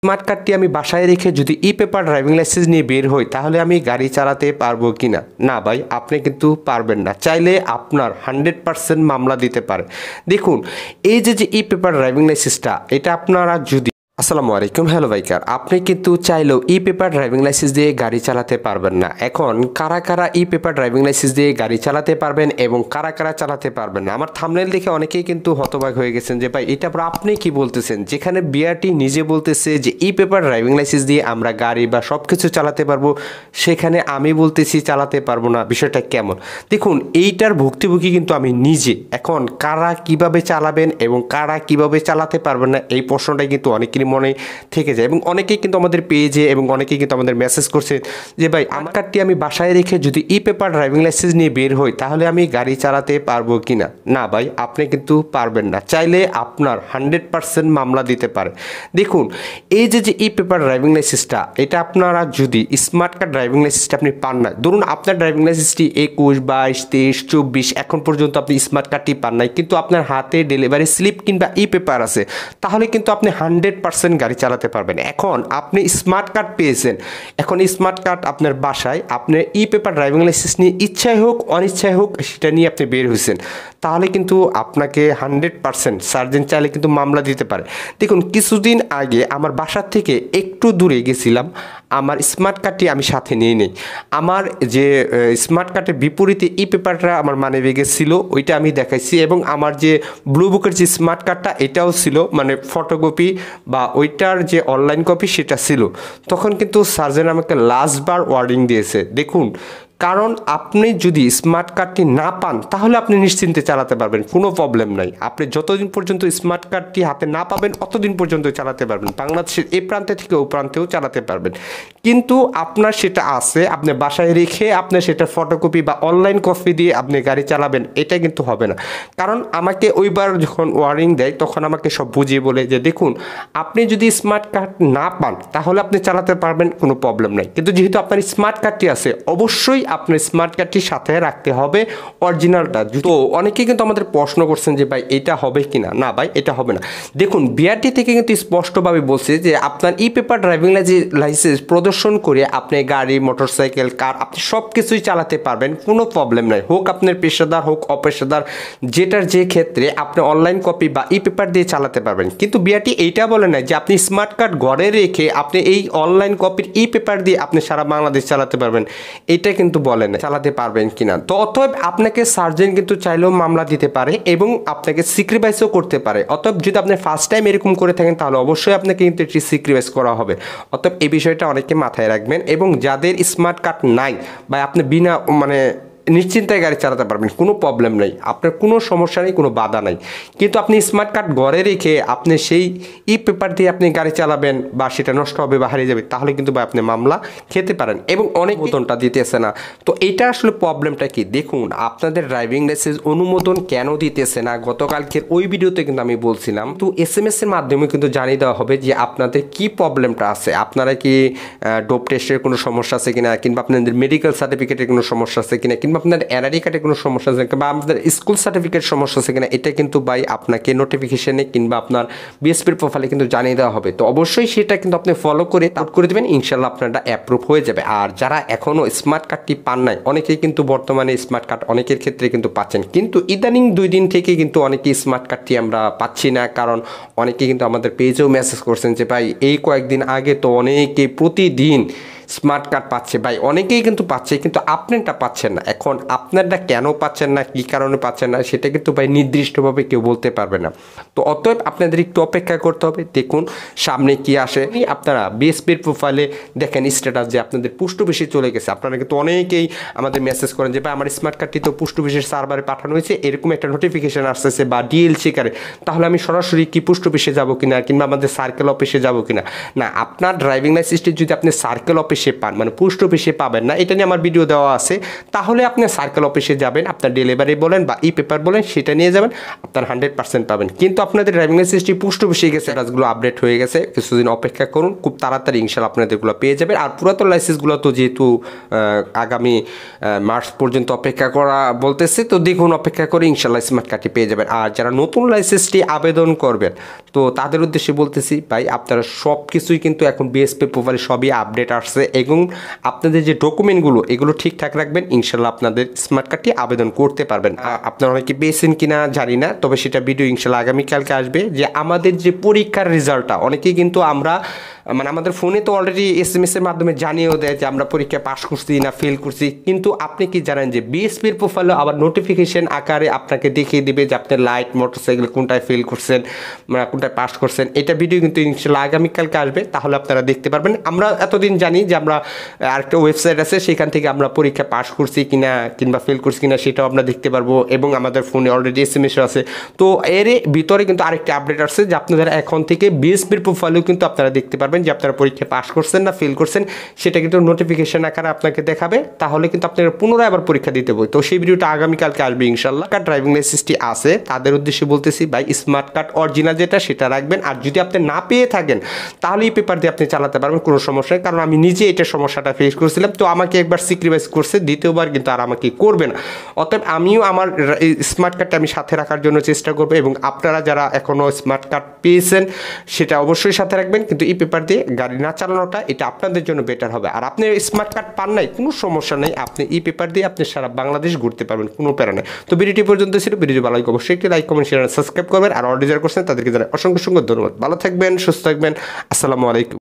Smart কার্ডটি আমি বাসায় রেখে যদি ই পেপার ড্রাইভিং লাইসেন্স নিয়ে বের হই তাহলে আমি গাড়ি চালাতে পারবো কিনা? না ভাই, আপনি কিন্তু পারবেন না। চাইলে আপনার 100% মামলা দিতে পারে। দেখুন, এই যে ই পেপার ড্রাইভিং লাইসেন্সটা, এটা আপনারা যদি আসসালামু আলাইকুম, হ্যালো বাইকার, আপনি কিন্তু চাইলেও ই পেপার ড্রাইভিং লাইসেন্স দিয়ে গাড়ি চালাতে পারবেন না। এখন কারা কারা ই পেপার ড্রাইভিং লাইসেন্স দিয়ে গাড়ি চালাতে পারবেন এবং কারা কারা চালাতে পারবেন না? আমার থাম্বনেল দেখে অনেকেই কিন্তু হতবাক হয়ে গেছেন যে ভাই এটা আপনি কি বলতেছেন, যেখানে বিআরটি নিজে বলতেছে যে ই পেপার ড্রাইভিং লাইসেন্স দিয়ে আমরা গাড়ি বা সব কিছু চালাতে পারবো, সেখানে আমি বলতেছি চালাতে পারবো না। বিষয়টা কেমন? দেখুন, এইটার ভুক্তভোগী কিন্তু আমি নিজে। এখন কারা কিভাবে চালাবেন এবং কারা কিভাবে চালাতে পারবেন না, এই প্রশ্নটাই কিন্তু অনেকেরই মনে থেকে যায় এবং অনেকেই কিন্তু আমাদের পেজে এবং অনেকেই কিন্তু আমাদের মেসেজ করছে যে ভাই আমার কার্ডটি আমি বাসায় রেখে যদি ই পেপার ড্রাইভিং লাইসেন্স নিয়ে বের হই তাহলে আমি গাড়ি চালাতে পারবো কিনা? না ভাই, আপনি কিন্তু পারবেন না। চাইলে আপনার 100% মামলা দিতে পারে। দেখুন, এই যে ই পেপার ড্রাইভিং লাইসেন্সটা, এটা আপনারা যদি স্মার্ট কার্ড ড্রাইভিং লাইসেন্সটা আপনি পান না, ধরুন আপনার ড্রাইভিং লাইসেন্সটি 21, 22, 23, 24 এখন পর্যন্ত আপনি স্মার্ট কার্ডটি পান নাই, কিন্তু আপনার হাতে ডেলিভারি স্লিপ কিংবা ই পেপার আছে, তাহলে কিন্তু আপনি 100% গাড়ি চালাতে পারবেন। এখন আপনি স্মার্ট কার্ড পেয়েছেন, এখন স্মার্ট কার্ড আপনার বাসায়, আপনার ই পেপার ড্রাইভিং লাইসেন্স নিয়ে ইচ্ছায় হোক অনিচ্ছায় হোক সেটা নিয়ে আপনি বের হয়েছেন, তাহলে কিন্তু আপনাকে 100% সার্জেন্ট চাইলে কিন্তু মামলা দিতে পারে। দেখুন, কিছুদিন আগে আমার বাসার থেকে একটু দূরে গেছিলাম, আমার স্মার্ট কার্ডটি আমি সাথে নিয়ে নেই। আমার যে স্মার্ট কার্ডের বিপরীতে ই পেপারটা আমার মানি ব্যাগে ছিল, ওইটা আমি দেখাইছি এবং আমার যে ব্লু বুকের যে স্মার্ট কার্ডটা এটাও ছিল, মানে ফটোকপি বা ওইটার যে অনলাইন কপি সেটা ছিল। তখন কিন্তু সার্জেন্ট আমাকে লাস্টবার ওয়ার্নিং দিয়েছে। দেখুন, কারণ আপনি যদি স্মার্ট কার্ডটি না পান তাহলে আপনি নিশ্চিন্তে চালাতে পারবেন, কোনো প্রবলেম নাই। আপনি যতদিন পর্যন্ত স্মার্ট কার্ডটি হাতে না পাবেন অতদিন পর্যন্ত চালাতে পারবেন, বাংলাদেশের এই প্রান্তে থেকে ও প্রান্তেও চালাতে পারবেন। কিন্তু আপনার সেটা আছে, আপনি বাসায় রেখে আপনি সেটা ফটোকপি বা অনলাইন কপি দিয়ে আপনি গাড়ি চালাবেন, এটা কিন্তু হবে না। কারণ আমাকে ওইবার যখন ওয়ার্নিং দেয় তখন আমাকে সব বুঝিয়ে বলে যে দেখুন, আপনি যদি স্মার্ট কার্ড না পান তাহলে আপনি চালাতে পারবেন, কোনো প্রবলেম নাই, কিন্তু যেহেতু আপনার স্মার্ট কার্ডটি আছে অবশ্যই আপনার স্মার্ট কার্ডটি সাথে রাখতে হবে, অরিজিনালটা। তো অনেকেই কিন্তু আমাদের প্রশ্ন করছেন যে ভাই এটা হবে কিনা। না ভাই, এটা হবে না। দেখুন, বিআরটি থেকে কিন্তু স্পষ্টভাবে বলছে যে আপনার ই পেপার ড্রাইভিং লাইসেন্স প্রদর্শন করে আপনি গাড়ি, মোটরসাইকেল, কার আপনি সব কিছুই চালাতে পারবেন, কোনো প্রবলেম নাই। হোক আপনার পেশাদার হোক অপেশাদার, যেটার যে ক্ষেত্রে আপনি অনলাইন কপি বা ই পেপার দিয়ে চালাতে পারবেন। কিন্তু বিআরটি এইটা বলে না যে আপনি স্মার্ট কার্ড ঘরে রেখে আপনি এই অনলাইন কপির ই পেপার দিয়ে আপনি সারা বাংলাদেশ চালাতে পারবেন, এটা কিন্তু বলেন চালাতে পারবেন কিনা। তো অতএব আপনাকে সার্জেন্ট কিন্তু চাইলেও মামলা দিতে পারে এবং আপনাকে স্যাক্রিফাইসও করতে পারে। অতএব যদি আপনি ফার্স্ট টাইম এরকম করে থাকেন তাহলে অবশ্যই আপনাকে কিন্তু এটি স্যাক্রিফাইস করা হবে। অতএব এই বিষয়টা অনেকে মাথায় রাখবেন এবং যাদের স্মার্ট কার্ড নাই বা আপনি বিনা নিশ্চিন্তায় গাড়ি চালাতে পারবেন, কোনো প্রবলেম নেই, আপনার কোনো সমস্যা নেই, কোনো বাধা নাই। কিন্তু আপনি স্মার্ট কার্ড ঘরে রেখে আপনি সেই ই পেপার দিয়ে আপনি গাড়ি চালাবেন বা সেটা নষ্ট হবে বা হারিয়ে যাবে, তাহলে কিন্তু ভাই আপনি মামলা খেতে পারেন এবং অনেক বেতনটা দিতেছে না। তো এটা আসলে প্রবলেমটা কি? দেখুন, আপনাদের ড্রাইভিং লাইসেন্স অনুমোদন কেন দিতেছে না, গতকালকের ওই ভিডিওতে কিন্তু আমি বলছিলাম। তো SMS এর মাধ্যমে কিন্তু জানিয়ে দেওয়া হবে যে আপনাদের কি প্রবলেমটা আছে, আপনারা কি ডোপ টেস্টের কোনো সমস্যা আছে কিনা, কিংবা আপনাদের মেডিকেল সার্টিফিকেটের কোনো সমস্যা আছে কিনা, কিংবা আপনার এনআরই কার্ডে কোনো সমস্যা আছে কিংবা আপনাদের স্কুল সার্টিফিকেট সমস্যা আছে কিনা, এটা কিন্তু ভাই আপনাকে নোটিফিকেশনে কিংবা আপনার বিএসপির প্রোফাইলে কিন্তু জানিয়ে দেওয়া হবে। তো অবশ্যই সেটা কিন্তু আপনি ফলো করে আপলোড করে দেবেন, ইনশাল্লাহ আপনারটা অ্যাপ্রুভ হয়ে যাবে। আর যারা এখনও স্মার্ট কার্ডটি পান নাই, অনেকেই কিন্তু বর্তমানে স্মার্ট কার্ড অনেকের ক্ষেত্রে কিন্তু পাচ্ছেন, কিন্তু ইদানিং 2 দিন থেকে কিন্তু অনেকেই স্মার্ট কার্ডটি আমরা পাচ্ছি না। কারণ অনেকে কিন্তু আমাদের পেজেও মেসেজ করছেন যে ভাই এই কয়েকদিন আগে তো অনেকেই প্রতিদিন স্মার্ট কার্ড পাচ্ছে, ভাই অনেকেই কিন্তু পাচ্ছে, কিন্তু আপনারটা পাচ্ছেন না। এখন আপনারটা কেন পাচ্ছেন না, কী কারণে পাচ্ছেন না, সেটা কিন্তু ভাই নির্দিষ্টভাবে কেউ বলতে পারবে না। তো অতএব আপনাদের একটু অপেক্ষা করতে হবে, দেখুন সামনে কি আসে। আপনারা বিএসপির প্রোফাইলে দেখেন স্ট্যাটাস যে আপনাদের পোস্ট অফিসে চলে গেছে। আপনারা কিন্তু অনেকেই আমাদের মেসেজ করেন যে ভাই আমার স্মার্ট কার্ডটি তো পোস্ট অফিসের সার্ভারে পাঠানো হয়েছে, এরকম একটা নোটিফিকেশন আসতেছে বা ডিএলসি কারে, তাহলে আমি সরাসরি কি পোস্ট অফিসে যাবো কিনা কিংবা আমাদের সার্কেল অফিসে যাবো কিনা? না, আপনার ড্রাইভিং লাইসেন্সটি যদি আপনি সার্কেল অফিসে অফিসে পান, মানে পোস্ট অফিসে পাবেন না, এটা নিয়ে আমার ভিডিও দেওয়া আছে, তাহলে আপনি সার্কেল অফিসে যাবেন, আপনার ডেলিভারি বলেন বা ই পেপার বলেন, সেটা নিয়ে যাবেন, আপনার 100% পাবেন। কিন্তু আপনাদের ড্রাইভিং লাইসেন্সটি পোস্ট অফিসে গেছে, কাজগুলো আপডেট হয়ে গেছে, কিছুদিন অপেক্ষা করুন, খুব তাড়াতাড়ি ইনশাল্লাহ আপনাদেরগুলো পেয়ে যাবেন। আর পুরাতন লাইসেন্সগুলো তো যেহেতু আগামী মার্চ পর্যন্ত অপেক্ষা করা বলতেছে, তো দেখুন অপেক্ষা করে ইনশাল্লাহ স্মার্ট কার্ডটি পেয়ে যাবেন। আর যারা নতুন লাইসেন্সটি আবেদন করবেন, তো তাদের উদ্দেশ্যে বলতেছি ভাই, আপনারা সব কিছুই কিন্তু এখন বিএসপি প্রোফাইলে সবই আপডেট আসছে, এবং আপনাদের যে ডকুমেন্টগুলো এগুলো ঠিকঠাক রাখবেন, ইনশাল্লাহ আপনাদের স্মার্ট কার্ডটি আবেদন করতে পারবেন। আপনারা অনেকে পেয়েছেন কিনা জানি না, তবে সেটা ভিডিও ইনশাল্লাহ আগামীকালকে আসবে। যে আমাদের যে পরীক্ষার রেজাল্টটা অনেকেই কিন্তু আমরা মানে আমাদের ফোনে তো অলরেডি SMS এর মাধ্যমে জানিয়েও দেয় যে আমরা পরীক্ষা পাস করছি না ফেল করছি, কিন্তু আপনি কি জানেন যে বিএসপির প্রোফাইলে আবার নোটিফিকেশন আকারে আপনাকে দেখিয়ে দিবে যে আপনি লাইট মোটরসাইকেল কোনটায় ফেল করছেন, কোনটায় পাস করছেন। এটা ভিডিও কিন্তু ইনশাল্লাহ আগামীকালকে আসবে, তাহলে আপনারা দেখতে পারবেন। আমরা এতদিন জানি যে আমরা আরেকটা ওয়েবসাইট আছে, সেখান থেকে আমরা পরীক্ষা পাস করছি কিনা কিংবা ফেল করছি কিনা সেটাও আমরা দেখতে পারবো, এবং আমাদের ফোনে অলরেডি SMS আছে। তো এর ভিতরে কিন্তু আরেকটি আপডেট আসছে যে আপনাদের এখন থেকে বিএসপির প্রোফাইলেও কিন্তু আপনারা দেখতে পারবেন যে আপনারা পরীক্ষা পাস করছেন না ফেল করছেন, সেটা কিন্তু নোটিফিকেশন আকারে আপনাকে দেখাবে, তাহলে কিন্তু আপনারা পুনরায় আবার পরীক্ষা দিতে হবে। তো সেই ভিডিওটা আগামীকালকে আসবে ইনশাল্লাহ। কার ড্রাইভিং লাইসেন্সটি আছে তাদের উদ্দেশ্যে বলতেছি ভাই, স্মার্ট কার্ড অরিজিনাল যেটা সেটা রাখবেন। আর যদি আপনি না পেয়ে থাকেন তাহলে এই পেপার দিয়ে আপনি চালাতে পারবেন, কোনো সমস্যা নেই। কারণ আমি নিজে এটা সমস্যাটা ফেস করেছিলাম, তো আমাকে একবার স্যাক্রিফাইস করছে, দ্বিতীয়বার কিন্তু আর আমাকে করবে না। অতএব আমিও আমার স্মার্ট কার্ডটা আমি সাথে রাখার জন্য চেষ্টা করবো, এবং আপনারা যারা এখনও স্মার্ট কার্ড পেয়েছেন সেটা অবশ্যই সাথে রাখবেন। কিন্তু এই পেপার দিয়ে গাড়ি না চালানোটা এটা আপনাদের জন্য বেটার হবে। আর আপনি স্মার্ট কার্ড পান নাই, কোনো সমস্যা নেই, আপনি এই পেপার দিয়ে আপনি সারা বাংলাদেশ ঘুরতে পারবেন, কোনো প্যারা নেই। তো ভিডিওটি পর্যন্ত ছিল, ভিডিও ভালো লাগে অবশ্যই একটি লাইক কমেন্ট শেয়ার সাবস্ক্রাইব করবেন। আর অর্ডার করছেন তাদেরকে জানাই অসংখ্য ধন্যবাদ। ভালো থাকবেন, সুস্থ থাকবেন, আসসালামু আলাইকুম।